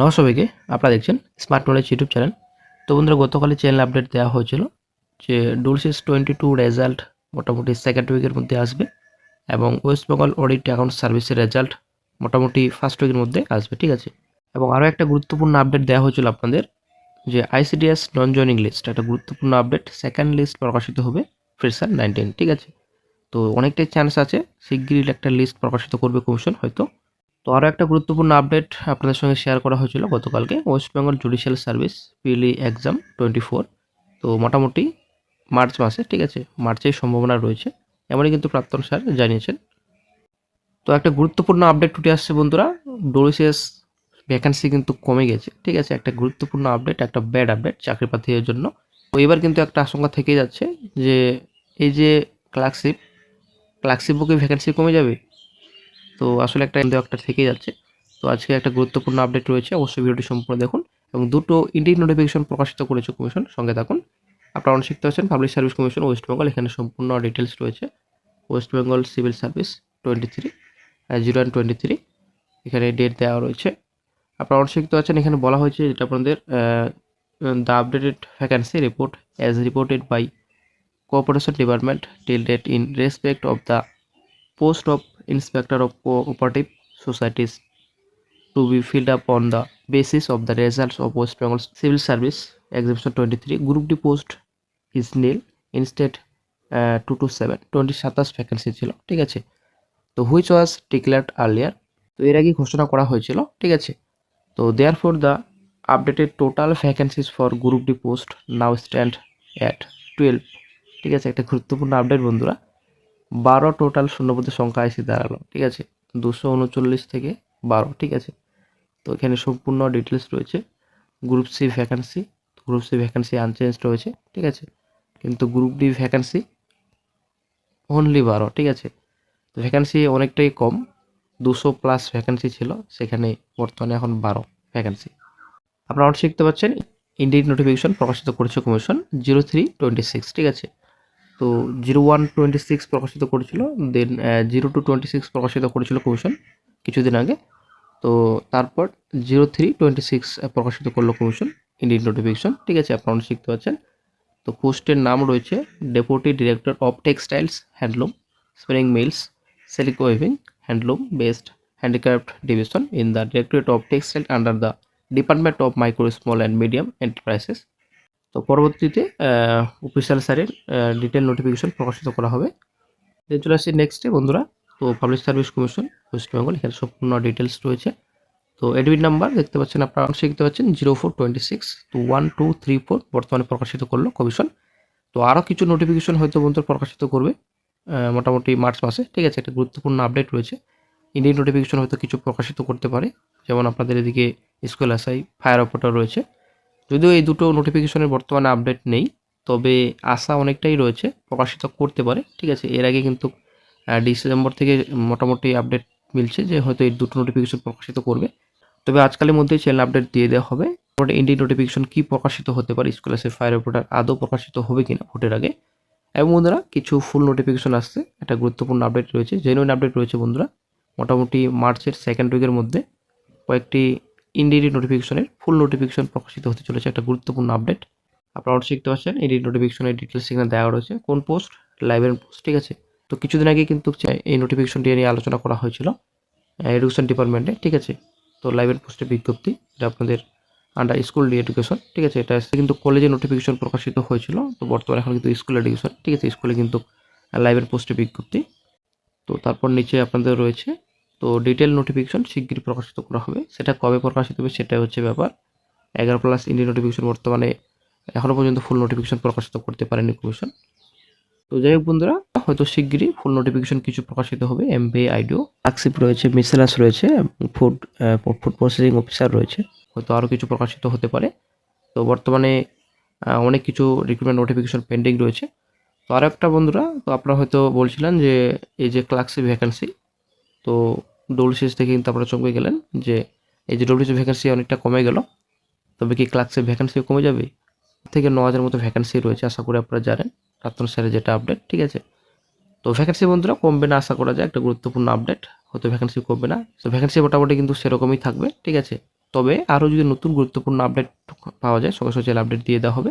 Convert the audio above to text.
নমস্কার সবাইকে, আপনারা দেখছেন স্মার্ট নলেজ ইউটিউব চ্যানেল। তো বন্ধুরা, গতকালই চ্যানেল আপডেট দেওয়া হয়েছিল যে ডুলসিস 22 রেজাল্ট মোটামুটি সেকেন্ড উইকের মধ্যে আসবে এবং ওয়েস্ট বেঙ্গল অডিট অ্যাকাউন্ট সার্ভিসের রেজাল্ট মোটামুটি ফার্স্ট উইকের মধ্যে আসবে, ঠিক আছে। এবং আরও একটা গুরুত্বপূর্ণ আপডেট দেওয়া হয়েছিল আপনাদের যে আইসিডিএস নন জয়নিং লিস্ট, একটা গুরুত্বপূর্ণ আপডেট, সেকেন্ড লিস্ট প্রকাশিত হবে ফ্রেশার 19, ঠিক আছে। তো অনেকটাই চান্স আছে শিগগিরই একটা লিস্ট প্রকাশিত করবে কমিশন হয়তো। তো আরও একটা গুরুত্বপূর্ণ আপডেট আপনাদের সঙ্গে শেয়ার করা হয়েছিল গতকালকে, West Bengal judicial service পিএলই exam 24। তো মোটামুটি মার্চ মাসে, ঠিক আছে, মার্চেই সম্ভাবনা রয়েছে, এমনই কিন্তু প্রাক্তন স্যার জানিয়েছেন। তো একটা গুরুত্বপূর্ণ আপডেট উঠে আসছে বন্ধুরা, ডব্লিউসিএস ভ্যাকান্সি কিন্তু কমে গেছে, ঠিক আছে। একটা গুরুত্বপূর্ণ আপডেট, একটা ব্যাড আপডেট চাকরি প্রার্থীদের জন্য। তো এবার কিন্তু একটা আশঙ্কা থেকেই যাচ্ছে যে এই যে ক্লার্কশিপও কি ভ্যাকান্সি কমে যাবে। তো আসলে একটা থেকেই যাচ্ছে। তো আজকে একটা গুরুত্বপূর্ণ আপডেট রয়েছে, অবশ্যই ভিডিওটি সম্পূর্ণ দেখুন। এবং দুটো ইন্ডিয়ান নোটিফিকেশন প্রকাশিত করেছে কমিশন, সঙ্গে থাকুন। আপনারা অনেক শিখতে পাচ্ছেন public service commission West Bengal, এখানে সম্পূর্ণ ডিটেলস রয়েছে। ওয়েস্ট বেঙ্গল সিভিল সার্ভিস 23/01/23, এখানে ডেট দেওয়া রয়েছে। আপনারা অনেক শিখতে পাচ্ছেন, এখানে বলা হয়েছে যেটা আপনাদের the updated vacancy report as reported by cooperation department till date in respect of the post of inspector of cooperative societies to be filled up on the basis of the results of West Bengal Civil Service Examination 23. Group D post is nil, instead 227 vacancy ছিল, ঠিক আছে। তো which was declared earlier, তো এর আগে ঘোষণা করা হয়েছিল, ঠিক আছে। তো therefore the updated total vacancies for group D post now stand at 12, ঠিক আছে। একটা গুরুত্বপূর্ণ আপডেট বন্ধুরা, 12 টোটাল শূন্যপদের সংখ্যা এসে দাঁড়ালো, ঠিক আছে। 239 থেকে 12, ঠিক আছে। তো এখানে সম্পূর্ণ ডিটেলস রয়েছে। গ্রুপ সি ভ্যাকান্সি আনচেঞ্জ রয়েছে, ঠিক আছে। কিন্তু গ্রুপ ডি ভ্যাকান্সি অনলি 12, ঠিক আছে। তো ভ্যাকান্সি অনেকটাই কম, 200+ ভ্যাকান্সি ছিল সেখানে, বর্তমানে এখন 12 ভ্যাকান্সি। আপনারা অনেক শিখতে পাচ্ছেন, ইন্ডিয়ান নোটিফিকেশন প্রকাশিত করেছে কমিশন 03/26, ঠিক আছে। তো 01/26 প্রকাশিত করেছিল, দেন 02/26 প্রকাশিত করেছিল কমিশন কিছুদিন আগে। তো তারপর 03/26 প্রকাশিত করলো কমিশন ইন্ডিয়ান নোটিফিকেশন, ঠিক আছে। আপনারা শিখতে পাচ্ছেন। তো পোস্টের নাম রয়েছে deputy director of textiles handloom spinning mills silk weaving handloom based handicraft division in the directorate of textile under the department of micro small and medium enterprises. তো পরবর্তীতে অফিসিয়াল স্যারের ডিটেল নোটিফিকেশন প্রকাশিত করা হবে। চলে আসছি নেক্সটে বন্ধুরা। তো public service commission West Bengal, এখানে সম্পূর্ণ ডিটেলস রয়েছে। তো এডমিট নাম্বার দেখতে পাচ্ছেন, আপনারা শিখতে পাচ্ছেন 04/26 তো 1234 বর্তমানে প্রকাশিত করলো কমিশন। তো আরও কিছু নোটিফিকেশন হয়তো বন্ধুরা প্রকাশিত করবে মোটামুটি মার্চ মাসে, ঠিক আছে। একটা গুরুত্বপূর্ণ আপডেট রয়েছে, ইন্ডিয়ান নোটিফিকেশন হয়তো কিছু প্রকাশিত করতে পারে, যেমন আপনাদের এদিকে স্কুল এসআই ফায়ার অপারেটর রয়েছে। যদিও এই দুটো নোটিফিকেশনের বর্তমানে আপডেট নেই, তবে আশা অনেকটাই রয়েছে প্রকাশিত করতে পারে, ঠিক আছে। এর আগে কিন্তু ডিসেম্বর থেকে মোটামুটি আপডেট মিলছে যে হয়তো এই দুটো নোটিফিকেশন প্রকাশিত করবে। তবে আজকালের মধ্যেই চ্যানেল আপডেট দিয়ে দেওয়া হবে ইন্ডিয়ান নোটিফিকেশন কি প্রকাশিত হতে পারে, স্কলারশিপ ফায়ার অপারেটর আদৌ প্রকাশিত হবে কিনা ভোটের আগে। এবং বন্ধুরা কিছু ফুল নোটিফিকেশন আসছে, একটা গুরুত্বপূর্ণ আপডেট রয়েছে, জেনুইন আপডেট রয়েছে বন্ধুরা। মোটামুটি মার্চের সেকেন্ড উইকের মধ্যে কয়েকটি ইন্ডিয়ান নোটিফিকেশনের ফুল নোটিফিকেশন প্রকাশিত হতে চলেছে, একটা গুরুত্বপূর্ণ আপডেট। আপনারা শিখতে পাচ্ছেন ইন্ডিয়ান নোটিফিকেশনের ডিটেলস এখানে দেওয়া রয়েছে, কোন পোস্ট, লাইব্রেরি পোস্ট, ঠিক আছে। তো কিছুদিন আগে কিন্তু এই নোটিফিকেশনটি নিয়ে আলোচনা করা হয়েছিল এডুকেশন ডিপার্টমেন্টে, ঠিক আছে। তো লাইব্রেরি পোস্টের বিজ্ঞপ্তি, এটা আপনাদের আন্ডার স্কুল এডুকেশন, ঠিক আছে। এটা কিন্তু কলেজে নোটিফিকেশন প্রকাশিত হয়েছিল, তো বর্তমানে এখন কিন্তু স্কুল এডুকেশন, ঠিক আছে। স্কুলে কিন্তু লাইব্রেরি পোস্টের বিজ্ঞপ্তি। তো তারপর নিচে আপনাদের রয়েছে তো ডিটেল নোটিফিকেশন শিগগিরই প্রকাশিত করা হবে, সেটা কবে প্রকাশিত হবে সেটা হচ্ছে ব্যাপার। 11+ ইন্ডিয়ান নোটিফিকেশন বর্তমানে এখনও পর্যন্ত ফুল নোটিফিকেশন প্রকাশিত করতে পারেনি কমিশন। তো যাই হোক বন্ধুরা, হয়তো শিগগিরই ফুল নোটিফিকেশন কিছু প্রকাশিত হবে। এমবিএ আইডিও ক্লার্কশিপ রয়েছে, মিসেলাস রয়েছে, ফুড প্রসেসিং অফিসার রয়েছে, হয়তো আরও কিছু প্রকাশিত হতে পারে। তো বর্তমানে অনেক কিছু রিক্রুটমেন্ট নোটিফিকেশন পেন্ডিং রয়েছে। তো আর একটা বন্ধুরা, তো আপনারা হয়তো বলছিলেন যে এই যে ক্লার্কশিপ ভ্যাকান্সি, তো ডব্লিউসিএস থেকে কিন্তু আপনারা চমকে গেলেন যে এই যে ডব্লিউসি ভ্যাকান্সি অনেকটা কমে গেল, তবে কি ক্লার্কশিপ ভ্যাকান্সিও কমে যাবে? থেকে 9,000 মতো ভ্যাকান্সি রয়েছে, আশা করি আপনারা জানেন প্রাক্তন স্যারের যেটা আপডেট, ঠিক আছে। তো ভ্যাকান্সি বন্ধুরা কমবে না আশা করা যায়, একটা গুরুত্বপূর্ণ আপডেট, হয়তো ভ্যাকান্সি কমবে না। তো ভ্যাকান্সি মোটামুটি কিন্তু সেরকমই থাকবে, ঠিক আছে। তবে আরও যদি নতুন গুরুত্বপূর্ণ আপডেট পাওয়া যায় সঙ্গে সঙ্গে আপডেট দিয়ে দেওয়া হবে।